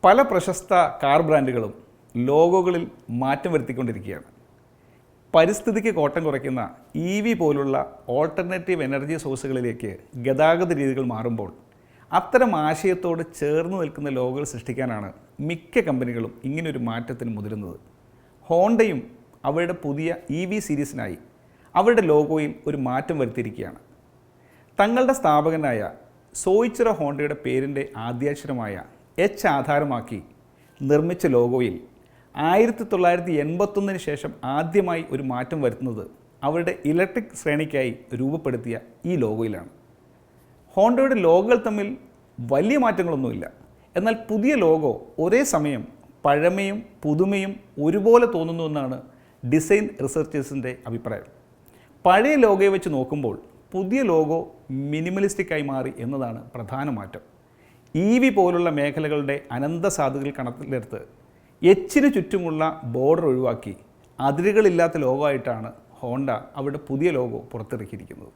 പല പ്രശസ്ത കാർ ബ്രാൻഡുകളും ലോഗോകളിൽ മാറ്റം വരുത്തിക്കൊണ്ടിരിക്കുകയാണ്. പരിസ്ഥിതിക്ക് കോട്ടം കുറയ്ക്കുന്ന EV പോലുള്ള ഓൾട്ടർനേറ്റീവ് എനർജി സോഴ്സുകളിലേക്ക് ഗതാഗത രീതികൾ മാറുമ്പോൾ അത്തരം ആശയത്തോട് ചേർന്ന് നിൽക്കുന്ന ലോഗോകൾ സൃഷ്ടിക്കാനാണ് മിക്ക കമ്പനികളും ഇങ്ങനൊരു മാറ്റത്തിന് മുതിരുന്നത്. ഹോണ്ടയും അവരുടെ പുതിയ EV സീരീസിനായി അവരുടെ ലോഗോയിൽ ഒരു മാറ്റം വരുത്തിയിരിക്കുകയാണ്. തങ്ങളുടെ സ്ഥാപകനായ സോയിച്ചിറോ ഹോണ്ടയുടെ പേരിൻ്റെ ആദ്യാക്ഷരമായ H ആധാരമാക്കി നിർമ്മിച്ച ലോഗോയിൽ 1981 ശേഷം ആദ്യമായി ഒരു മാറ്റം വരുത്തുന്നത് അവരുടെ ഇലക്ട്രിക് ശ്രേണിക്കായി രൂപപ്പെടുത്തിയ ഈ ലോഗോയിലാണ്. ഹോണ്ടയുടെ ലോഗോകൾ തമ്മിൽ വലിയ മാറ്റങ്ങളൊന്നുമില്ല. എന്നാൽ പുതിയ ലോഗോ ഒരേ സമയം പഴമയും പുതുമയും ഒരുപോലെ തോന്നുന്നുവെന്നാണ് ഡിസൈൻ റിസർച്ചേഴ്സിൻ്റെ അഭിപ്രായം. പഴയ ലോഗോയെ വെച്ച് നോക്കുമ്പോൾ പുതിയ ലോഗോ മിനിമലിസ്റ്റിക്കായി മാറി എന്നതാണ് പ്രധാന മാറ്റം. EV പോലുള്ള മേഖലകളുടെ അനന്ത സാധ്യതകൾ കണക്കിലെടുത്ത് Hന് ചുറ്റുമുള്ള ബോർഡർ ഒഴിവാക്കി അതിരുകളില്ലാത്ത ലോഗോ ആയിട്ടാണ് ഹോണ്ട അവരുടെ പുതിയ ലോഗോ പുറത്തിറക്കിയിരിക്കുന്നത്.